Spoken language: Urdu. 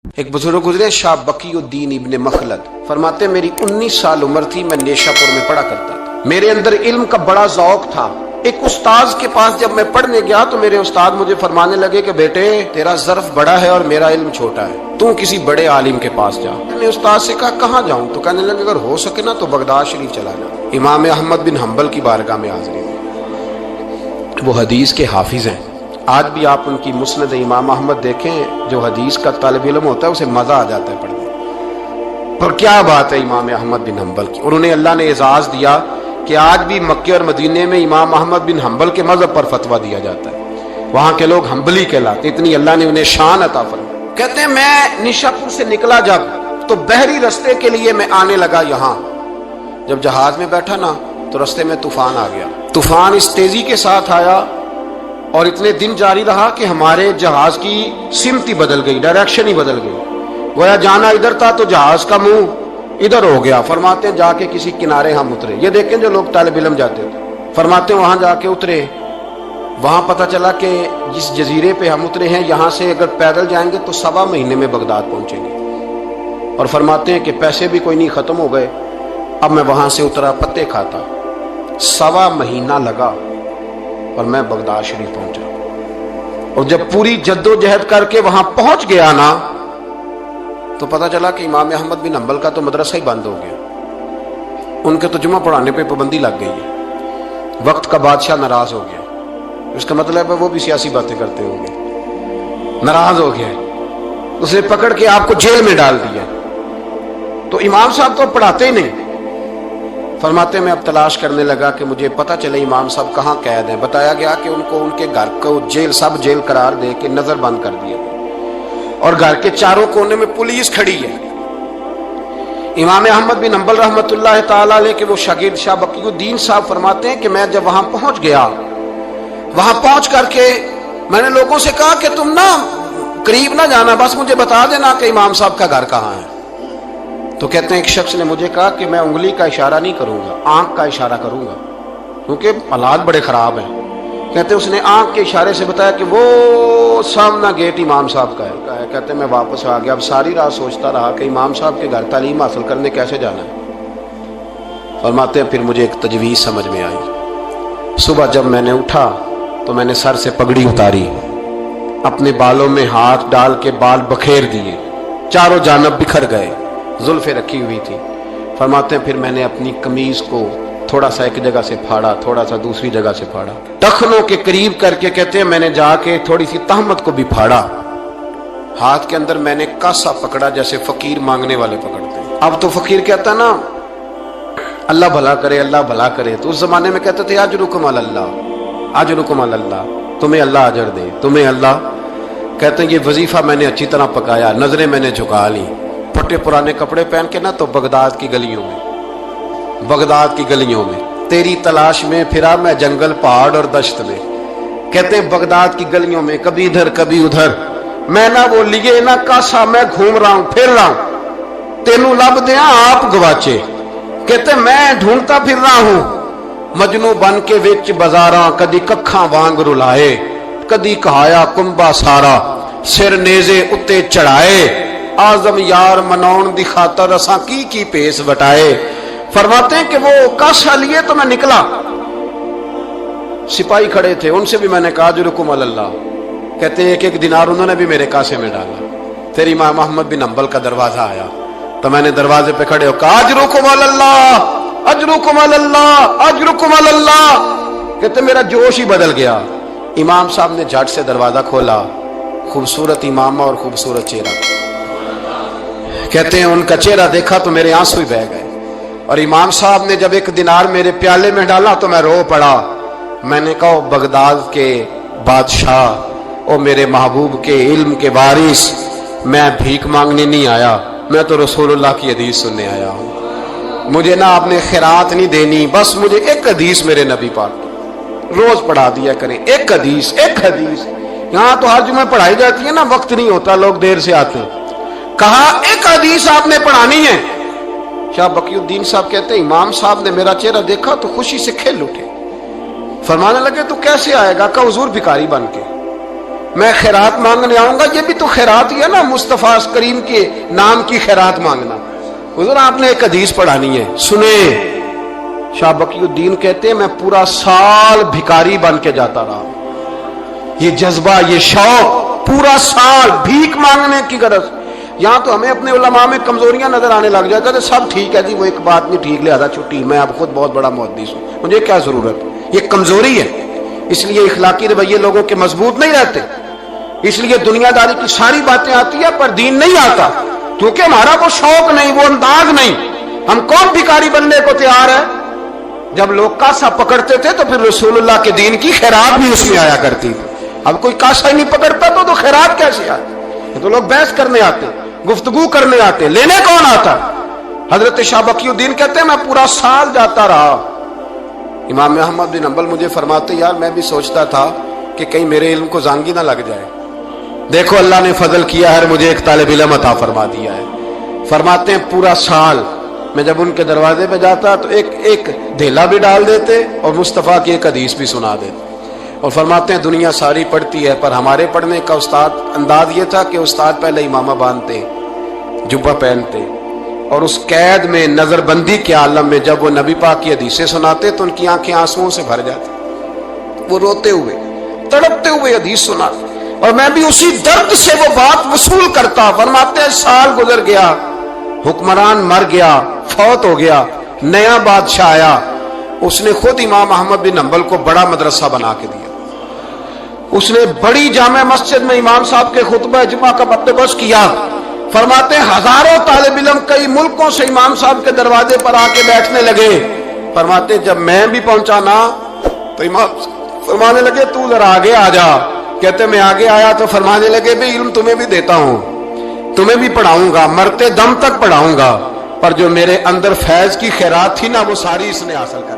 ایک بزرگ گزرے شاہ بقیُالدین ابن مخلد، فرماتے میری 19 سال عمر تھی، میں نیشا پور میں پڑھا کرتا تھا، میرے اندر علم کا بڑا ذوق تھا۔ ایک استاذ کے پاس جب میں پڑھنے گیا تو میرے استاد مجھے فرمانے لگے کہ بیٹے تیرا ظرف بڑا ہے اور میرا علم چھوٹا ہے، تو کسی بڑے عالم کے پاس جا۔ میں نے استاد سے کہا کہاں جاؤں؟ تو کہنے لگے اگر ہو سکے نا تو بغداد شریف چلا جا، امام احمد بن حنبل کی بارگاہ میں حاضری دی۔ وہ حدیث کے حافظ ہیں، آج بھی آپ ان کی مسند امام احمد دیکھیں، جو حدیث کا طالب علم ہوتا ہے اسے مزہ آ جاتا ہے پڑھنے پر۔ کیا بات ہے امام احمد بن حنبل کی، انہوں نے اللہ نے اعزاز دیا کہ آج بھی مکے اور مدینے میں امام احمد بن حنبل کے مذہب پر فتویٰ دیا جاتا ہے، وہاں کے لوگ حنبلی کہلاتے، اتنی اللہ نے انہیں شان عطا فرمائی۔ کہتے ہیں میں نیشاپور سے نکلا جب تو بحری رستے کے لیے میں آنے لگا یہاں، جب جہاز میں بیٹھا نا تو رستے میں طوفان آ گیا، طوفان اس تیزی کے ساتھ آیا اور اتنے دن جاری رہا کہ ہمارے جہاز کی سمت ہی بدل گئی، ڈائریکشن ہی بدل گئی، گویا جانا ادھر تھا تو جہاز کا منہ ادھر ہو گیا۔ فرماتے ہیں جا کے کسی کنارے ہم اترے، یہ دیکھیں جو لوگ طالب علم جاتے تھے، فرماتے ہیں وہاں جا کے اترے، وہاں پتہ چلا کہ جس جزیرے پہ ہم اترے ہیں یہاں سے اگر پیدل جائیں گے تو 1.25 مہینے میں بغداد پہنچیں گے، اور فرماتے ہیں کہ پیسے بھی کوئی نہیں، ختم ہو گئے۔ اب میں وہاں سے اترا، پتے کھاتا، 1.25 مہینہ لگا اور میں بغداد شریف پہنچا، اور جب پوری جدوجہد کر کے وہاں پہنچ گیا نا تو پتہ چلا کہ امام احمد بن حنبل کا تو مدرسہ ہی بند ہو گیا، ان کے تو جمعہ پڑھانے پہ پابندی لگ گئی ہے، وقت کا بادشاہ ناراض ہو گیا، اس کا مطلب ہے وہ بھی سیاسی باتیں کرتے ہوں گے، ناراض ہو گیا، اس نے پکڑ کے آپ کو جیل میں ڈال دیا۔ تو امام صاحب تو پڑھاتے ہی نہیں۔ فرماتے میں اب تلاش کرنے لگا کہ مجھے پتہ چلے امام صاحب کہاں قید ہیں، بتایا گیا کہ ان کو ان کے گھر کو جیل، سب جیل قرار دے کے نظر بند کر دیا، اور گھر کے چاروں کونے میں پولیس کھڑی ہے۔ امام احمد بن حنبل رحمۃ اللہ تعالی علیہ کے وہ شاگرد شاہ بقیُالدین صاحب فرماتے ہیں کہ میں جب وہاں پہنچ گیا، وہاں پہنچ کر کے میں نے لوگوں سے کہا کہ تم نا قریب نہ جانا، بس مجھے بتا دینا کہ امام صاحب کا گھر کہاں ہے۔ تو کہتے ہیں ایک شخص نے مجھے کہا کہ میں انگلی کا اشارہ نہیں کروں گا، آنکھ کا اشارہ کروں گا، کیونکہ حالات بڑے خراب ہیں۔ کہتے ہیں اس نے آنکھ کے اشارے سے بتایا کہ وہ سامنا گیٹ امام صاحب کا ہے۔ کہتے ہیں میں واپس آ گیا، اب ساری رات سوچتا رہا کہ امام صاحب کے گھر تعلیم حاصل کرنے کیسے جانا ہے۔ فرماتے ہیں پھر مجھے ایک تجویز سمجھ میں آئی۔ صبح جب میں نے اٹھا تو میں نے سر سے پگڑی اتاری، اپنے بالوں میں ہاتھ ڈال کے بال بکھیر دیے، چاروں جانب بکھر گئے، زلفیں رکھی ہوئی تھی۔ فرماتے ہیں پھر میں نے اپنی قمیض کو تھوڑا سا ایک جگہ سے پھاڑا، تھوڑا سا دوسری جگہ سے پھاڑا، ٹخنوں کے قریب کر کے کہتے ہیں میں نے جا کے تھوڑی سی تہمت کو بھی پھاڑا، ہاتھ کے اندر میں نے کاسا پکڑا جیسے فقیر مانگنے والے پکڑتے ہیں۔ اب تو فقیر کہتا نا اللہ بھلا کرے، اللہ بھلا کرے، تو اس زمانے میں کہتے تھے اجرکم علی اللہ، اجرکم علی اللہ، تمہیں اللہ اجر دے، تمہیں اللہ۔ کہتے ہیں یہ وظیفہ میں نے اچھی طرح پکایا، نظریں میں نے جھکا لی، پھٹے پرانے کپڑے پہن کے نا تو بغداد کی گلیوں میں، بغداد کی گلیوں میں تیری تلاش میں پھرا میں جنگل، پہاڑ اور دشت میں۔ کہتے ہیں بغداد کی گلیوں میں کبھی ادھر کبھی ادھر، میں نہ وہ لیے نہ کاسا، میں گھوم رہا ہوں، پھر رہا ہوں، تینوں لب دیاں آپ گواچے۔ کہتے ہیں میں ڈھونڈتا پھر رہا ہوں مجنو بن کے وچ بازاراں، کدی ککھاں وانگ رلائے، کدی کہایا کنبا سارا، سر نیزے اتے چڑھائے، آزم یار مناؤن دی خاطر اساں کی پیس وٹائے۔ فرماتے ہیں کہ وہ کاسا لیے تو میں نکلا، سپاہی کھڑے تھے، ان سے بھی میں نے کہا اجرکم علی اللہ۔ کہتے ہیں ایک ایک دینار انہوں نے بھی میرے کاسے میں ڈالا۔ پھر امام احمد بن حنبل کا دروازہ آیا تو میں نے دروازے پہ کھڑے ہو کہا اجرکم علی اللہ، اجرکم علی اللہ، اجرکم علی اللہ۔ کہتے میرا جوش ہی بدل گیا۔ امام صاحب نے جھٹ سے دروازہ کھولا، خوبصورت امامہ اور خوبصورت چہرہ، کہتے ہیں ان کا چہرہ دیکھا تو میرے آنسو ہی بہہ گئے، اور امام صاحب نے جب ایک دینار میرے پیالے میں ڈالا تو میں رو پڑا۔ میں نے کہا بغداد کے بادشاہ، او میرے محبوب کے علم کے وارث، میں بھیک مانگنے نہیں آیا، میں تو رسول اللہ کی حدیث سننے آیا ہوں، مجھے نہ آپ نے خیرات نہیں دینی، بس مجھے ایک حدیث میرے نبی پاک روز پڑھا دیا کریں، ایک حدیث، ایک حدیث۔ یہاں تو ہر جمعہ پڑھائی جاتی ہے نا، وقت نہیں ہوتا، لوگ دیر سے آتے ہیں۔ کہا ایک حدیث آپ نے پڑھانی ہے۔ شاہ بقیُالدین صاحب کہتے ہیں امام صاحب نے میرا چہرہ دیکھا تو خوشی سے کھل اٹھے، فرمانے لگے تو کیسے آئے گا؟ کہا حضور بھکاری بن کے۔ میں خیرات مانگنے آؤں گا، یہ بھی تو خیرات ہی ہے نا، مصطفیٰ کریم کے نام کی خیرات مانگنا۔ حضور آپ نے ایک حدیث پڑھانی ہے، سنیں۔ شاہ بقی الدین کہتے ہیں میں پورا سال بھکاری بن کے جاتا رہا، یہ جذبہ، یہ شوق، پورا سال بھیک مانگنے کی غرض۔ یہاں تو ہمیں اپنے علماء میں کمزوریاں نظر آنے لگ جاتا ہے، سب ٹھیک ہے جی، وہ ایک بات نہیں ٹھیک، لہذا چھٹی، میں اب خود بہت بڑا محدث ہوں، مجھے کیا ضرورت۔ یہ کمزوری ہے، اس لیے اخلاقی رویے لوگوں کے مضبوط نہیں رہتے، اس لیے دنیا داری کی ساری باتیں آتی ہیں پر دین نہیں آتا، کیونکہ ہمارا وہ شوق نہیں، وہ انداز نہیں۔ ہم کون بھکاری بننے کو تیار ہے؟ جب لوگ کاسا پکڑتے تھے تو پھر رسول اللہ کے دین کی خیرات بھی اس میں آیا کرتی تھی۔ اب کوئی کاسا ہی نہیں پکڑتا تو خیرات کیسے آتی؟ تو لوگ بحث کرنے آتے، گفتگو کرنے آتے، لینے کون آتا؟ حضرت شاہ بقی الدین کہتے ہیں میں پورا سال جاتا رہا۔ امام احمد بن حنبل مجھے فرماتے یار میں بھی سوچتا تھا کہ کہیں میرے علم کو زانگی نہ لگ جائے، دیکھو اللہ نے فضل کیا ہے، مجھے ایک طالب علم عطا فرما دیا ہے۔ فرماتے ہیں پورا سال میں جب ان کے دروازے پہ جاتا تو ایک دھیلا بھی ڈال دیتے اور مصطفیٰ کی ایک حدیث بھی سنا دیتے، اور فرماتے ہیں دنیا ساری پڑھتی ہے پر ہمارے پڑھنے کا استاد انداز یہ تھا کہ استاد پہلے امامہ باندھتے، جبہ پہنتے، اور اس قید میں نظر بندی کے عالم میں جب وہ نبی پاک کی حدیثیں سناتے تو ان کی آنکھیں آنسوؤں سے بھر جاتی، وہ روتے ہوئے تڑپتے ہوئے حدیث سناتے، اور میں بھی اسی درد سے وہ بات وصول کرتا۔ فرماتے ہیں سال گزر گیا، حکمران مر گیا، فوت ہو گیا، نیا بادشاہ آیا، اس نے خود امام احمد بن حنبل کو بڑا مدرسہ بنا کے دیا، اس نے بڑی جامع مسجد میں امام صاحب کے خطبہ جمعہ کا بندوبست کیا۔ فرماتے ہیں ہزاروں طالب علم کئی ملکوں سے امام صاحب کے دروازے پر آ کے بیٹھنے لگے۔ فرماتے جب میں بھی پہنچا نا تو امام فرمانے لگے تو ذرا آگے آ جا۔ کہتے میں آگے آیا تو فرمانے لگے بھی علم تمہیں بھی دیتا ہوں، تمہیں بھی پڑھاؤں گا، مرتے دم تک پڑھاؤں گا، پر جو میرے اندر فیض کی خیرات تھی نا وہ ساری اس نے حاصل کر